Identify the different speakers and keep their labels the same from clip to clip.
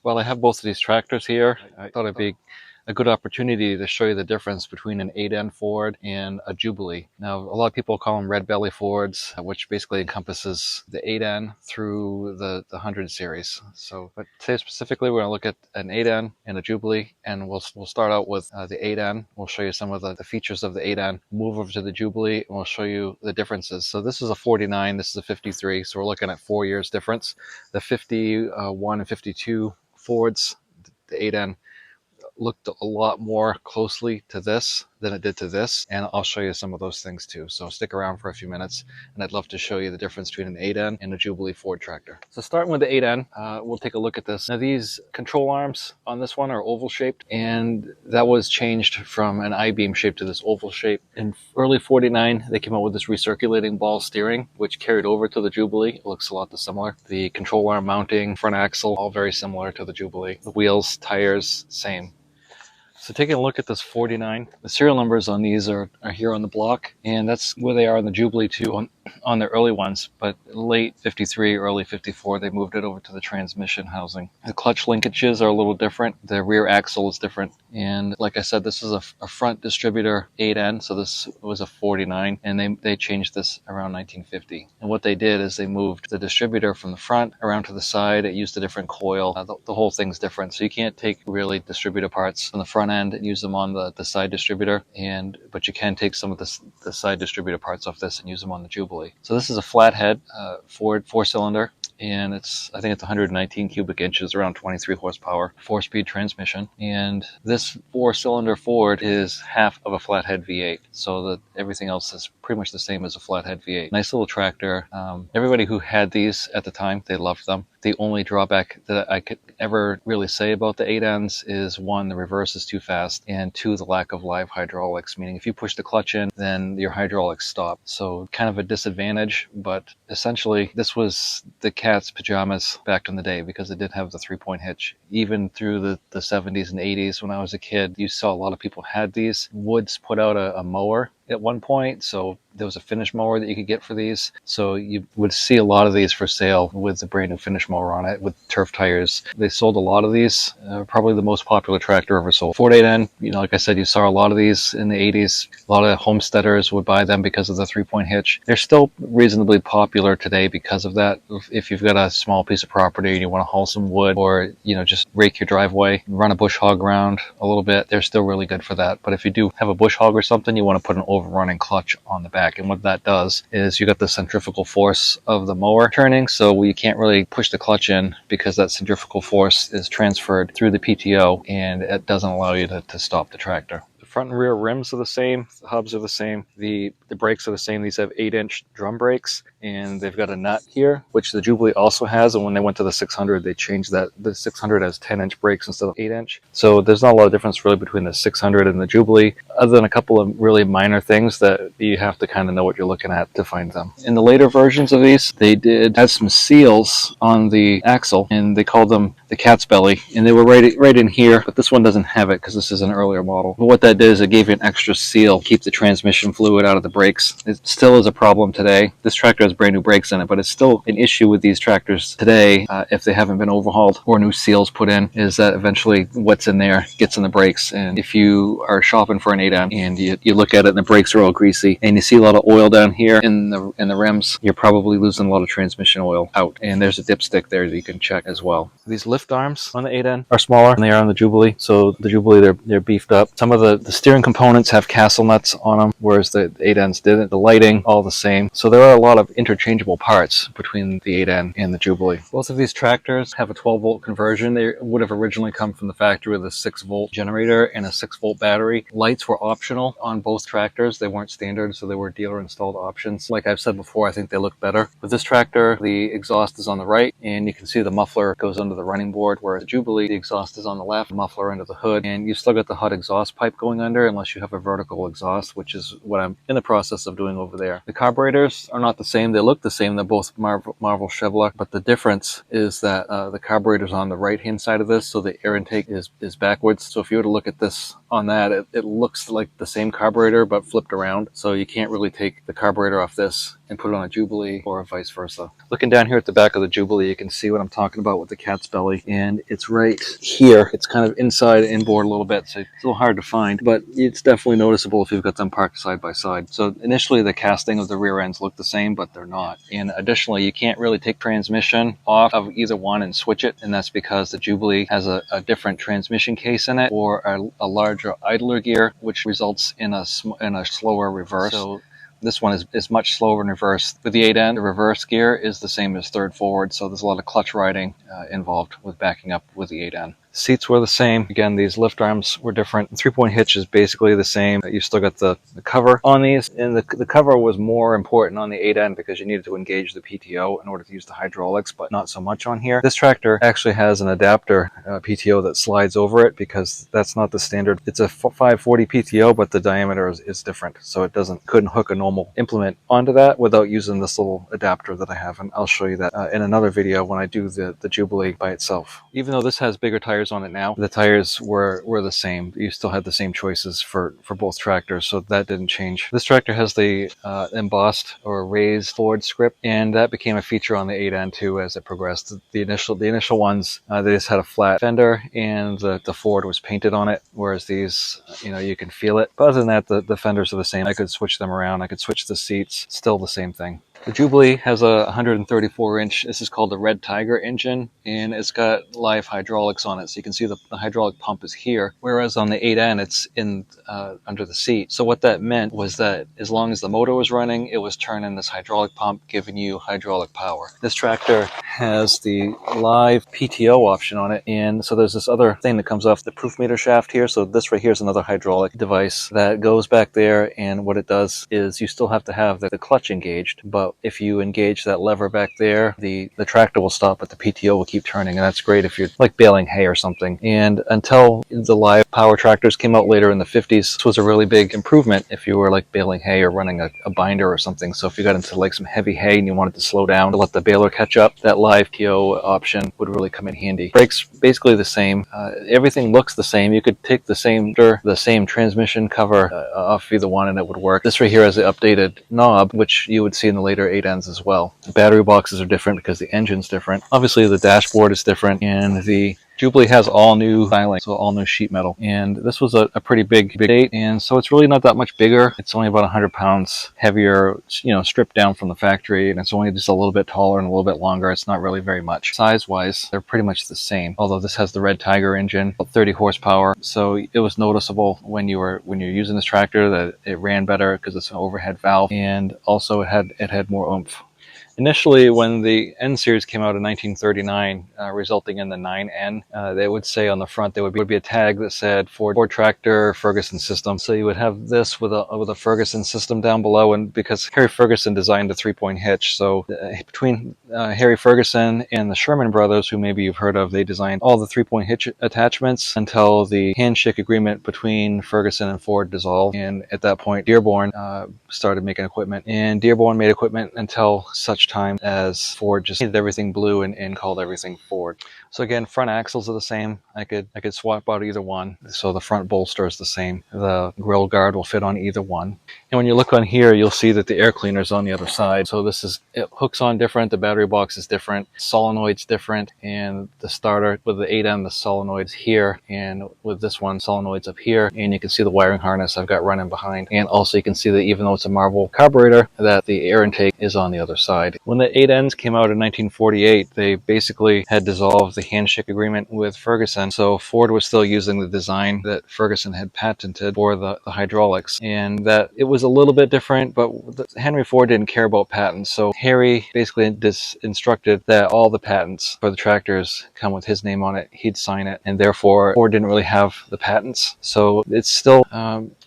Speaker 1: Well, I have both of these tractors here. I thought it'd be a good opportunity to show you the difference between an 8N Ford and a Jubilee. Now, a lot of people call them red belly Fords, which basically encompasses the 8N through the 100 series. But today specifically, we're going to look at an 8N and a Jubilee, and we'll start out with the 8N. We'll show you some of the features of the 8N, move over to the Jubilee, and we'll show you the differences. So this is a 49, this is a 53, so we're looking at 4 years difference. The 51 and 52 Fords, the 8N, looked a lot more closely to this than it did to this, and I'll show you some of those things too. So stick around for a few minutes, and I'd love to show you the difference between an 8N and a Jubilee Ford tractor. So starting with the 8N, we'll take a look at this. Now these control arms on this one are oval shaped, and that was changed from an I-beam shape to this oval shape. In early 49, they came out with this recirculating ball steering, which carried over to the Jubilee. It looks a lot similar. The control arm mounting, front axle, all very similar to the Jubilee. The wheels, tires, same. So taking a look at this 49, the serial numbers on these are here on the block, and that's where they are on the Jubilee too on the early ones, but late 53, early 54, they moved it over to the transmission housing. The clutch linkages are a little different. The rear axle is different. And like I said, this is a front distributor 8N, so this was a 49, and they changed this around 1950. And what they did is they moved the distributor from the front around to the side. It used a different coil. The whole thing's different, so you can't take really distributor parts from the front end and use them on the side distributor, but you can take some of the side distributor parts off this and use them on the Jubilee. So this is a flathead Ford 4-cylinder, and I think it's 119 cubic inches, around 23 horsepower, 4-speed transmission. And this 4-cylinder Ford is half of a flathead V8, so that everything else is pretty much the same as a flathead V8. Nice little tractor. Everybody who had these at the time, they loved them. The only drawback that I could ever really say about the 8Ns is, one, the reverse is too fast, and two, the lack of live hydraulics, meaning if you push the clutch in, then your hydraulics stop. So kind of a disadvantage, but essentially this was the cat's pajamas back in the day because it did have the 3-point hitch. Even through the 70s and 80s when I was a kid, you saw a lot of people had these. Woods put out a mower at one point, so there was a finish mower that you could get for these, so you would see a lot of these for sale with the brand new finish mower on it with turf tires. They sold a lot of these, probably the most popular tractor ever sold. Ford 8N, like I said, you saw a lot of these in the 80s. A lot of homesteaders would buy them because of the 3-point hitch. They're still reasonably popular today because of that. If you've got a small piece of property and you want to haul some wood, or just rake your driveway, run a bush hog around a little bit, they're still really good for that. But if you do have a bush hog or something, you want to put an overrunning clutch on the back. And what that does is you got the centrifugal force of the mower turning, so you can't really push the clutch in because that centrifugal force is transferred through the PTO, and it doesn't allow you to stop the tractor. The front and rear rims are the same, the hubs are the same, the brakes are the same. These have 8-inch drum brakes, and they've got a nut here, which the Jubilee also has, and when they went to the 600, they changed that. The 600 has 10-inch brakes instead of 8-inch. So there's not a lot of difference really between the 600 and the Jubilee, other than a couple of really minor things that you have to kind of know what you're looking at to find them. In the later versions of these, they did add some seals on the axle, and they called them the cat's belly, and they were right in here, but this one doesn't have it because this is an earlier model. But what that did is it gave you an extra seal, keep the transmission fluid out of the brakes. It still is a problem today. This tractor has brand new brakes in it, but it's still an issue with these tractors today, if they haven't been overhauled or new seals put in, is that eventually what's in there gets in the brakes. And if you are shopping for an 8N and you look at it and the brakes are all greasy and you see a lot of oil down here in the rims, you're probably losing a lot of transmission oil out. And there's a dipstick there that you can check as well. These lift arms on the 8N are smaller than they are on the Jubilee. So the Jubilee, they're beefed up. Some of the steering components have castle nuts on them, whereas the 8Ns didn't. The lighting, all the same. So there are a lot of interchangeable parts between the 8N and the Jubilee. Both of these tractors have a 12-volt conversion. They would have originally come from the factory with a 6-volt generator and a 6-volt battery. Lights were optional on both tractors. They weren't standard, so they were dealer-installed options. Like I've said before, I think they look better. With this tractor, the exhaust is on the right, and you can see the muffler goes under the running board, whereas the Jubilee, the exhaust is on the left, muffler under the hood, and you've still got the hot exhaust pipe going under unless you have a vertical exhaust, which is what I'm in the process of doing over there. The carburetors are not the same. They look the same. They're both Marvel Chevrolet, but the difference is that the carburetor's on the right-hand side of this, so the air intake is backwards. So if you were to look at this on that, it looks like the same carburetor, but flipped around. So you can't really take the carburetor off this and put it on a Jubilee, or vice versa. Looking down here at the back of the Jubilee, you can see what I'm talking about with the cat's belly, and it's right here. It's kind of inside inboard a little bit, so it's a little hard to find, but it's definitely noticeable if you've got them parked side by side. So initially the casting of the rear ends look the same, but they're not. And additionally, you can't really take transmission off of either one and switch it, and that's because the Jubilee has a different transmission case in it, or a larger idler gear, which results in a slower reverse. So this one is much slower in reverse. With the 8N, the reverse gear is the same as third forward, so there's a lot of clutch riding involved with backing up with the 8N. Seats were the same. Again, these lift arms were different. The 3-point hitch is basically the same. You still got the cover on these, and the cover was more important on the 8N because you needed to engage the PTO in order to use the hydraulics, but not so much on here. This tractor actually has an adapter PTO that slides over it because that's not the standard. It's a 540 PTO, but the diameter is different, so it couldn't hook a normal implement onto that without using this little adapter that I have, and I'll show you that in another video when I do the Jubilee by itself. Even though this has bigger tires on it now, the tires were the same. You still had the same choices for both tractors, so that didn't change. This tractor has the embossed or raised Ford script, and that became a feature on the 8N too as it progressed. The initial ones, they just had a flat fender, and the Ford was painted on it, whereas these, you can feel it. But other than that, the fenders are the same. I could switch them around. I could switch the seats. Still the same thing. The Jubilee has a 134-inch, this is called the Red Tiger engine, and it's got live hydraulics on it. So you can see the hydraulic pump is here, whereas on the 8N, it's in under the seat. So what that meant was that as long as the motor was running, it was turning this hydraulic pump, giving you hydraulic power. This tractor has the live PTO option on it, and so there's this other thing that comes off the proof meter shaft here. So this right here is another hydraulic device that goes back there, and what it does is you still have to have the clutch engaged, but if you engage that lever back there, the tractor will stop, but the PTO will keep turning, and that's great if you're like baling hay or something. And until the live power tractors came out later in the 50s, this was a really big improvement if you were like baling hay or running a binder or something. So if you got into like some heavy hay and you wanted to slow down to let the baler catch up, that live PTO option would really come in handy. Brakes basically the same. Everything looks the same. You could take the same transmission cover off either one and it would work. This right here has the updated knob, which you would see in the later 8Ns as well. The battery boxes are different because the engine's different. Obviously the dashboard is different, and the Jubilee has all new styling, so all new sheet metal. And this was a pretty big date, and so it's really not that much bigger. It's only about 100 pounds heavier, stripped down from the factory, and it's only just a little bit taller and a little bit longer. It's not really very much. Size-wise, they're pretty much the same, although this has the Red Tiger engine, about 30 horsepower. So it was noticeable when you're using this tractor that it ran better because it's an overhead valve, and also it had more oomph. Initially, when the N series came out in 1939, resulting in the 9N, they would say on the front there would be a tag that said Ford tractor Ferguson system. So you would have this with a Ferguson system down below, and because Harry Ferguson designed the 3-point hitch, so between Harry Ferguson and the Sherman brothers, who maybe you've heard of, they designed all the 3-point hitch attachments until the handshake agreement between Ferguson and Ford dissolved, and at that point Dearborn started making equipment, and Dearborn made equipment until such time as Ford just painted everything blue and called everything Ford. So again, front axles are the same. I could swap out either one. So the front bolster is the same. The grill guard will fit on either one. And when you look on here, you'll see that the air cleaner is on the other side. So it hooks on different. The battery box is different. Solenoid's different. And the starter with the 8N, the solenoid's here. And with this one, solenoid's up here. And you can see the wiring harness I've got running behind. And also you can see that even though it's a Marvel carburetor, that the air intake is on the other side. When the 8Ns came out in 1948, they basically had dissolved the handshake agreement with Ferguson. So Ford was still using the design that Ferguson had patented for the hydraulics, and that it was a little bit different, but Henry Ford didn't care about patents. So Harry basically instructed that all the patents for the tractors come with his name on it. He'd sign it, and therefore Ford didn't really have the patents. So it's still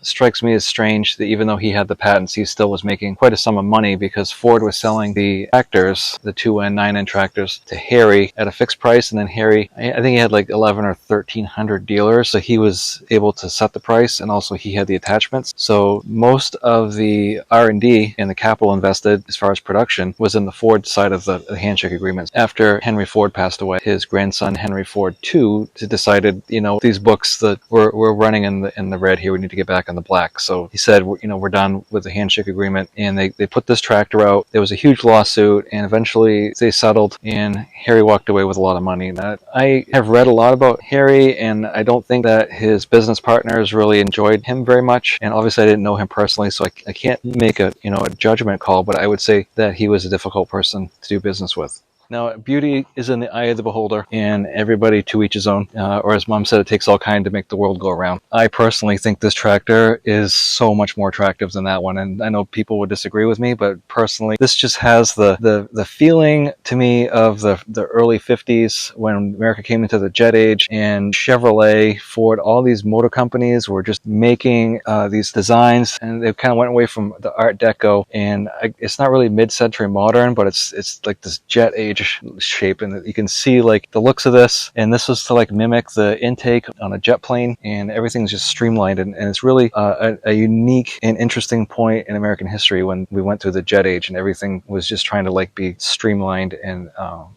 Speaker 1: strikes me as strange that even though he had the patents, he still was making quite a sum of money, because Ford was selling the the tractors, the 2N, 9N tractors, to Harry at a fixed price, and then Harry, I think he had like 11 or 1300 dealers, so he was able to set the price, and also he had the attachments. So most of the R&D and the capital invested as far as production was in the Ford side of the handshake agreements. After Henry Ford passed away, his grandson Henry Ford II decided, these books that we're running in the red here, we need to get back on the black. So he said, we're done with the handshake agreement, and they put this tractor out. There was a huge lawsuit, and eventually they settled, and Harry walked away with a lot of money. I have read a lot about Harry, and I don't think that his business partners really enjoyed him very much. And obviously I didn't know him personally, so I can't make a judgment call, but I would say that he was a difficult person to do business with. Now, beauty is in the eye of the beholder, and everybody to each his own. Or as Mom said, it takes all kind to make the world go around. I personally think this tractor is so much more attractive than that one, and I know people would disagree with me, but personally, this just has the feeling to me of the early 50s when America came into the jet age, and Chevrolet, Ford, all these motor companies were just making these designs, and they kind of went away from the Art Deco, and it's not really mid-century modern, but it's like this jet age shape, and you can see like the looks of this, and this was to like mimic the intake on a jet plane, and everything's just streamlined, and it's really a unique and interesting point in American history when we went through the jet age and everything was just trying to like be streamlined, and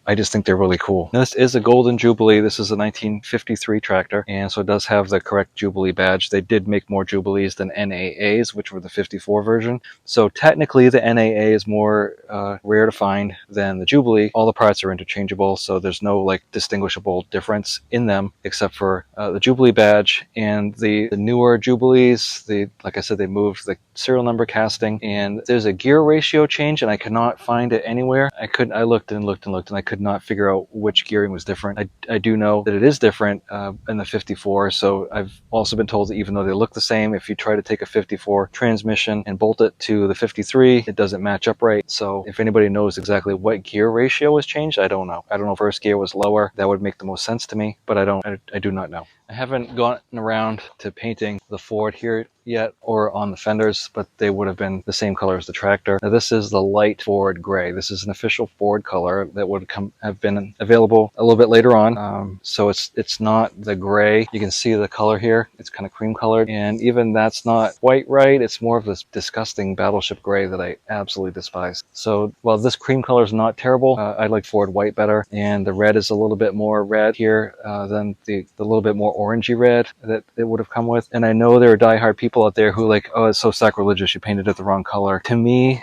Speaker 1: I just think they're really cool. Now, this is a Golden Jubilee. This is a 1953 tractor, and so it does have the correct Jubilee badge. They did make more Jubilees than NAAs, which were the 54 version, so technically the NAA is more rare to find than the Jubilee. All the parts are interchangeable, so there's no like distinguishable difference in them except for the Jubilee badge. And the newer Jubilees, like I said, they moved the serial number casting, and there's a gear ratio change, and I could not find it anywhere. I looked and looked and looked, and I could not figure out which gearing was different. I do know that it is different in the 54, so I've also been told that even though they look the same, if you try to take a 54 transmission and bolt it to the 53, it doesn't match up right. So if anybody knows exactly what gear ratio was changed, I don't know. I don't know if first gear was lower. That would make the most sense to me, but I do not know. I haven't gotten around to painting the Ford here yet or on the fenders, but they would have been the same color as the tractor. Now, this is the light Ford gray. This is an official Ford color that would have been available a little bit later on. So it's not the gray. You can see the color here. It's kind of cream colored, and even that's not quite right. It's more of this disgusting battleship gray that I absolutely despise. So while this cream color is not terrible, I like Ford white better, and the red is a little bit more red here than the little bit more orangey red that it would have come with. And I know there are diehard people out there who like, oh, it's so sacrilegious, you painted it the wrong color. To me,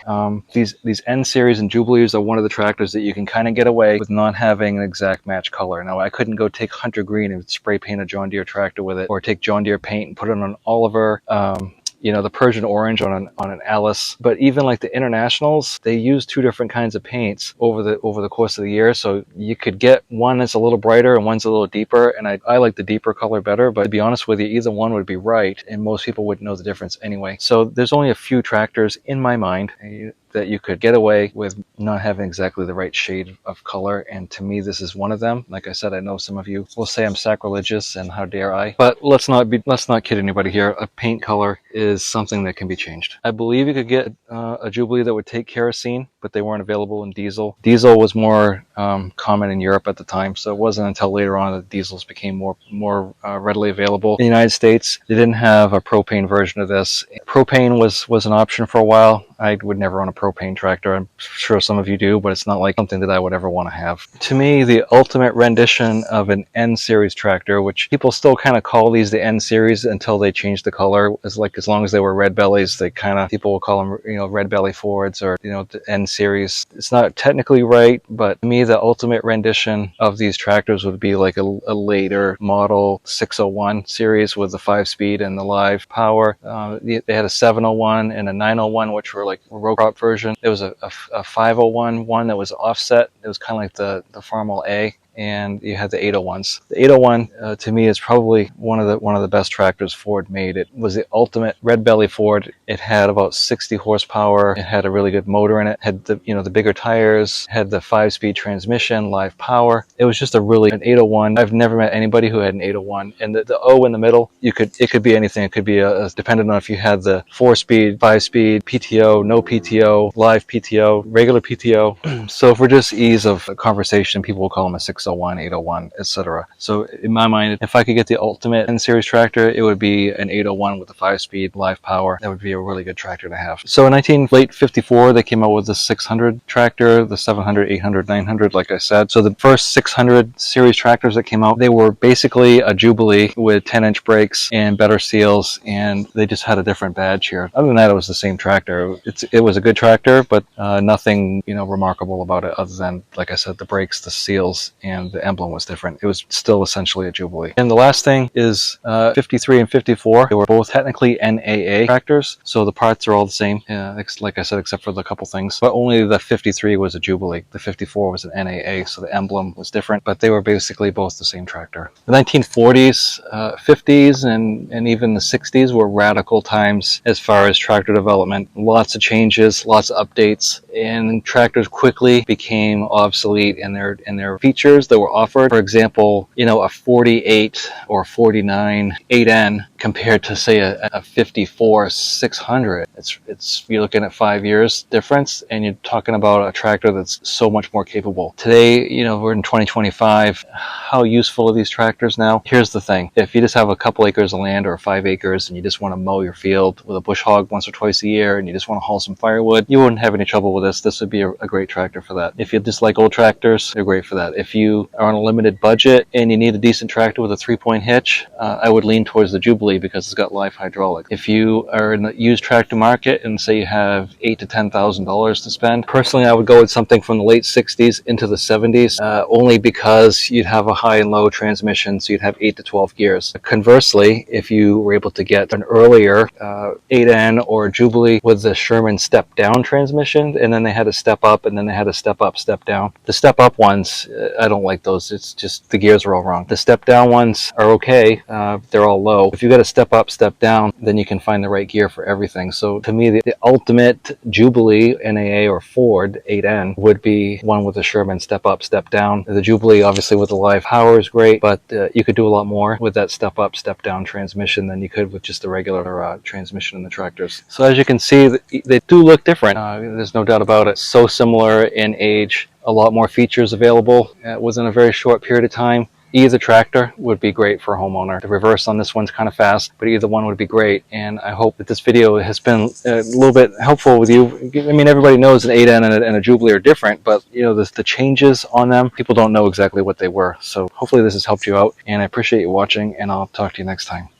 Speaker 1: these N series and Jubilees are one of the tractors that you can kind of get away with not having an exact match color. Now, I couldn't go take Hunter Green and spray paint a John Deere tractor with it, or take John Deere paint and put it on an Oliver, the Persian orange on an Alice. But even like the Internationals, they use two different kinds of paints over the course of the year. So you could get one that's a little brighter and one's a little deeper. And I like the deeper color better, but to be honest with you, either one would be right, and most people wouldn't know the difference anyway. So there's only a few tractors in my mind that you could get away with not having exactly the right shade of color, and to me this is one of them. Like I said, I know some of you will say I'm sacrilegious, and how dare I, but let's not kid anybody here. A paint color is something that can be changed. I believe you could get a Jubilee that would take kerosene, but they weren't available in diesel. Diesel was more common in Europe at the time, so it wasn't until later on that diesels became more readily available. In the United States, they didn't have a propane version of this. Propane was an option for a while. I would never own a propane tractor. I'm sure some of you do, but it's not like something that I would ever want to have. To me, the ultimate rendition of an N series tractor, which people still kind of call these the N series until they change the color, as long as they were red bellies, people will call them, red belly Fords, or, the N series. It's not technically right, but to me, the ultimate rendition of these tractors would be like a later model 601 series with the 5-speed and the live power. They had a 701 and a 901, which were like a row crop version. There was a 501 one that was offset. It was kind of like the Farmall A. and you had the 801s. The 801 to me is probably one of the best tractors Ford made. It was the ultimate red belly Ford. It had about 60 horsepower. It had a really good motor in it. Had the the bigger tires. Had the 5-speed transmission, live power. It was just an 801. I've never met anybody who had an 801. And the O in the middle, it could be anything. It could be dependent on if you had the 4-speed, 5-speed, PTO, no PTO, live PTO, regular PTO. So for just ease of conversation, people will call them a 601, 801, etc. So in my mind, if I could get the ultimate N series tractor, it would be an 801 with a 5-speed live power. That would be a really good tractor to have. So in late 54, they came out with the 600 tractor, the 700, 800, 900, like I said. So the first 600 series tractors that came out, they were basically a Jubilee with 10-inch brakes and better seals, and they just had a different badge here. Other than that, it was the same tractor. It was a good tractor, but nothing remarkable about it other than, like I said, the brakes, the seals, and the emblem was different. It was still essentially a Jubilee. And the last thing is 53 and 54. They were both technically NAA tractors, so the parts are all the same, like I said, except for the couple things. But only the 53 was a Jubilee. The 54 was an NAA, so the emblem was different, but they were basically both the same tractor. The 1940s, 50s, and even the 60s were radical times as far as tractor development. Lots of changes, lots of updates, and tractors quickly became obsolete in their features that were offered. For example, a 48 or 49 8N compared to, say, a 54 600. You're looking at 5 years difference, and you're talking about a tractor that's so much more capable. Today, we're in 2025. How useful are these tractors now? Here's the thing. If you just have a couple acres of land or 5 acres and you just want to mow your field with a bush hog once or twice a year and you just want to haul some firewood, you wouldn't have any trouble with this. This would be a great tractor for that. If you just like old tractors, they're great for that. If you are on a limited budget and you need a decent tractor with a 3-point hitch, I would lean towards the Jubilee because it's got live hydraulics. If you are in the used tractor market and say you have $8,000 to $10,000 to spend, personally I would go with something from the late 60s into the 70s, only because you'd have a high and low transmission, so you'd have 8 to 12 gears. Conversely, if you were able to get an earlier 8N or Jubilee with the Sherman step-down transmission, and then they had a step up, and then they had a step up, step down. The step up ones, I don't like those. It's just the gears are all wrong. The step down ones are okay. They're all low. If you got a step up, step down, then you can find the right gear for everything. So to me, the ultimate Jubilee NAA or Ford 8N would be one with a Sherman step up, step down. The Jubilee, obviously, with the live power is great, but you could do a lot more with that step up, step down transmission than you could with just the regular transmission in the tractors. So as you can see, they do look different. There's no doubt about it. So similar in age, a lot more features available within a very short period of time. Either tractor would be great for a homeowner. The reverse on this one's kind of fast, but either one would be great. And I hope that this video has been a little bit helpful with you. I mean, everybody knows an 8N and a Jubilee are different, but the changes on them, people don't know exactly what they were. So hopefully this has helped you out, and I appreciate you watching, and I'll talk to you next time.